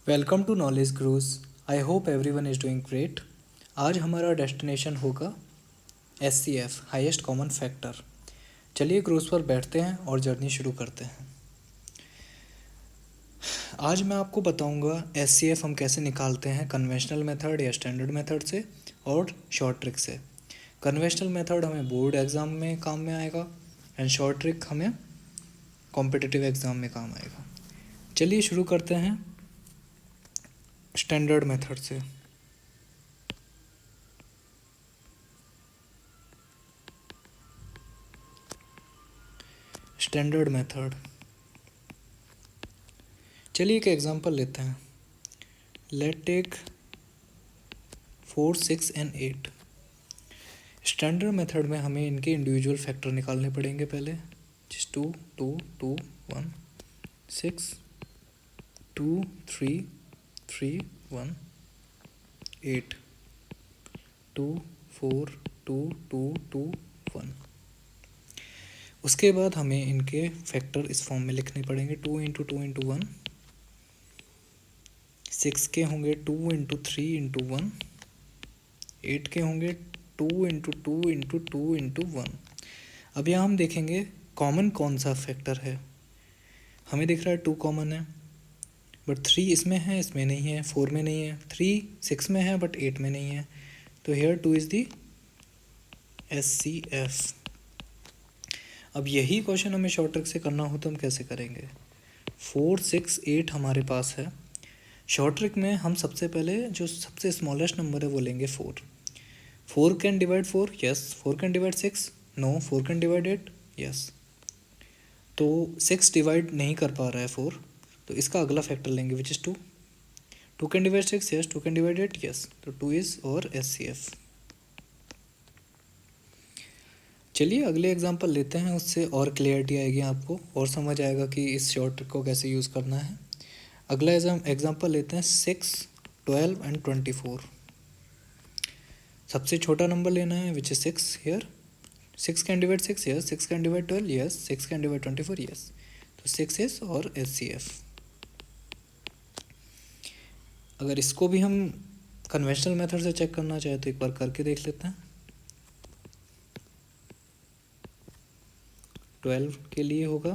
Welcome to knowledge cruise. I hope everyone is doing great. आज हमारा destination होगा SCF highest common factor. चलिए cruise पर बैठते हैं और जर्नी शुरू करते हैं। आज मैं आपको बताऊंगा SCF हम कैसे निकालते हैं, कन्वेंशनल मेथड या स्टैंडर्ड मेथड से और शॉर्ट ट्रिक से। कन्वेंशनल मेथड हमें बोर्ड एग्ज़ाम में काम में आएगा एंड शॉर्ट ट्रिक हमें कॉम्पिटिटिव एग्ज़ाम में काम आएगा। चलिए शुरू करते हैं स्टैंडर्ड मेथड से। स्टैंडर्ड मेथड, चलिए एक एग्जांपल लेते हैं। Let take 4, 6 and 8। Standard method में हमें इनके इंडिविजुअल फैक्टर निकालने पड़ेंगे पहले। जिस 2, 2, 2, 1, 6, 2, 3, 3, 1, 8, 2, 4, 2, 2, 2, 1। उसके बाद हमें इनके फैक्टर इस फॉर्म में लिखने पड़ेंगे। 2 इंटू 2 इंटू 1, 6 के होंगे 2 इंटू 3 इंटू 1, 8 के होंगे 2 इंटू 2 इंटू 2 इंटू 1। अब यहाँ हम देखेंगे कॉमन कौन सा फैक्टर है। हमें दिख रहा है 2 कॉमन है, बट 3 इसमें है, इसमें नहीं है, 4 में नहीं है। 3 6 में है बट 8 में नहीं है। तो हेयर 2 इज़ दी SCF। अब यही क्वेश्चन हमें शॉर्ट ट्रिक से करना हो तो हम कैसे करेंगे। 4, 6, 8 हमारे पास है। शॉर्ट ट्रिक में हम सबसे पहले जो सबसे स्मॉलेस्ट नंबर है वो लेंगे 4। 4 can divide 4, yes. 4 can divide 6, no. 4 can divide 8, yes. तो 6 डिवाइड नहीं कर पा रहा है 4, तो इसका अगला फैक्टर लेंगे which is 2। 2 can divide 6, yes. 2 can divide 8, yes. तो 2 इज़ और SCF। चलिए अगले एग्जांपल लेते हैं, उससे और क्लियरिटी आएगी आपको और समझ आएगा कि इस शॉर्ट ट्रिक को कैसे यूज़ करना है। अगला एग्जांपल लेते हैं 6, 12 एंड 24। सबसे छोटा नंबर लेना है which is 6 here. 6 can divide 6, yes. 6 can divide 12, yes. 6 can divide 24, yes. तो 6 इज और SCF। अगर इसको भी हम कन्वेंशनल मेथड से चेक करना चाहे तो एक बार करके देख लेते हैं। 12 के लिए होगा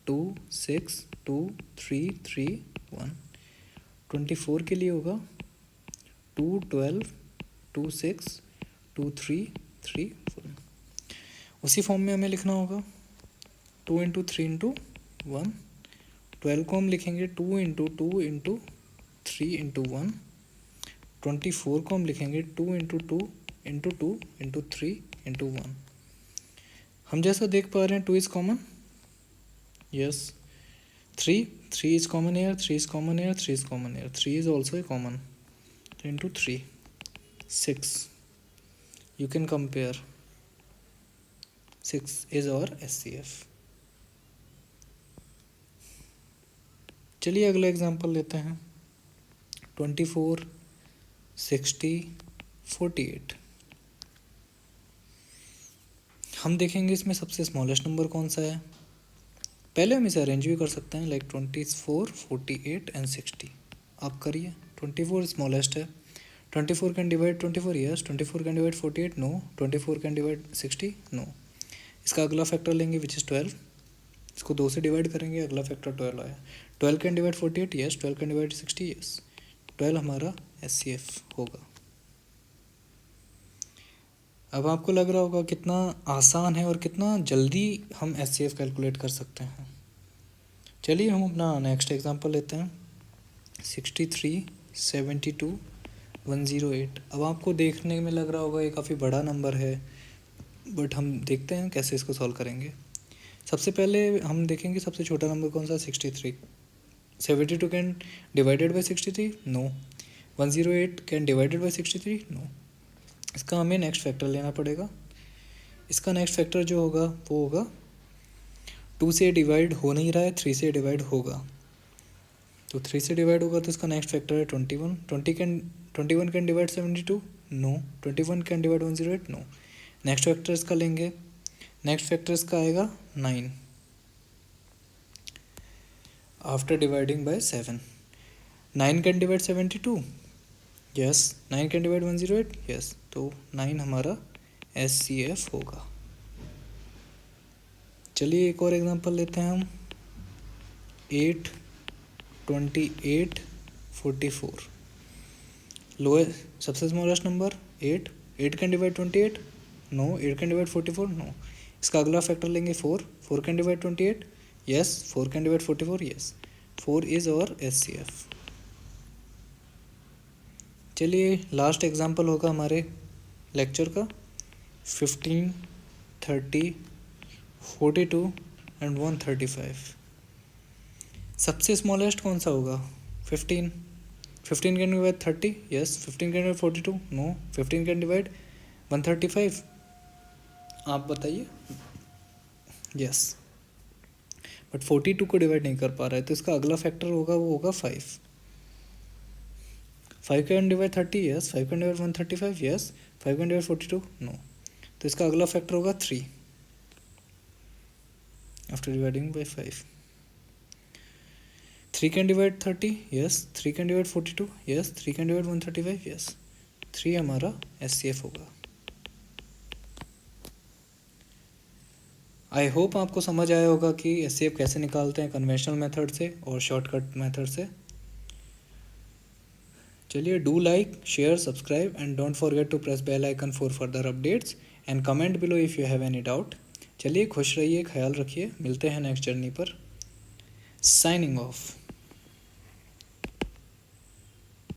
2, 6, 2, 3, 3, 1। 24 के लिए होगा 2, 12, 2, 6, 2, 3, 3, 1। उसी फॉर्म में हमें लिखना होगा 2 इंटू 3 इंटू 1। 12 को हम लिखेंगे 2 इंटू 2 इंटू 3 इंटू 1। 24 को हम लिखेंगे 2 इंटू 2 इंटू 2 इंटू 3 इंटू 1। हम जैसा देख पा रहे हैं 2 is common, yes. 3 is common air, 3 is common air, 3 is common air, 3 is also a common. Into 3, 6। You can compare 6 is our SCF। चलिए अगला एग्जांपल लेते हैं 24, 60, 48। हम देखेंगे इसमें सबसे स्मॉलेस्ट नंबर कौन सा है। पहले हम इसे अरेंज भी कर सकते हैं लाइक 24, 48 एंड 60। आप करिए। 24 स्मॉलेस्ट है। 24 can divide 24, yes. 24 can divide 48, no. 24 can divide 60, no. इसका अगला फैक्टर लेंगे विच इज़ 12। इसको 2 से डिवाइड करेंगे, अगला फैक्टर 12 आया। 12 can divide 48, yes. 12 can divide 60, yes. 12 हमारा SCF होगा। अब आपको लग रहा होगा कितना आसान है और कितना जल्दी हम SCF कैलकुलेट कर सकते हैं। चलिए हम अपना नेक्स्ट एग्जांपल लेते हैं 63, 72, 108। अब आपको देखने में लग रहा होगा ये काफ़ी बड़ा नंबर है, बट हम देखते हैं कैसे इसको सॉल्व करेंगे। सबसे पहले हम देखेंगे सबसे छोटा नंबर कौन सा, 63। 72 can divided by 63, no. 108 can divided by 63, no. इसका हमें नेक्स्ट फैक्टर लेना पड़ेगा। इसका नेक्स्ट फैक्टर जो होगा वो होगा 2 से डिवाइड हो नहीं रहा है, 3 से डिवाइड होगा। तो 3 से डिवाइड होगा तो इसका नेक्स्ट फैक्टर है 21। 21 can divide 72, no. 21 can divide 108, no. Next factor इसका लेंगे, नेक्स्ट फैक्टर इसका आएगा 9 after dividing by 7। 9 can divide 72, yes. 9 can divide 108, yes. तो 9 हमारा SCF होगा। चलिए एक और एग्जांपल लेते हैं हम। 8, 28, 44। लोएस्ट सबसे smallest number 8। 8 can divide 28, no. 8 can divide 44, no. इसका अगला फैक्टर लेंगे 4। 4 can divide 28, yes. 4 can divide 44, yes. 4 is our SCF। चलिए लास्ट एग्जांपल होगा हमारे लेक्चर का। 15, 30, 42 एंड 135। सबसे स्मॉलेस्ट कौन सा होगा? 15। 15 can divide 30, yes. 15 can divide 42, no. 15 can divide 135, आप बताइए, यस। बट 42 को डिवाइड नहीं कर पा रहा है, तो इसका अगला फैक्टर होगा वो होगा 5। 5 can divide 30, yes. 5 can divide 135, yes. 5 can divide 42, no. तो इसका अगला फैक्टर होगा 3 after dividing by 5। 3 can divide 30, yes. 3 can divide 42, yes. 3 can divide 135, yes. 3 हमारा SCF होगा। आई होप आपको समझ आया होगा कि SCF कैसे निकालते हैं कन्वेंशनल मेथड से और शॉर्टकट मेथड से। चलिए, do like, share, subscribe and don't forget to press bell icon for further updates and comment below if you have any doubt. चलिए, खुश रहिए, ख्याल रखिए, मिलते हैं नेक्स्ट जर्नी पर। Signing of.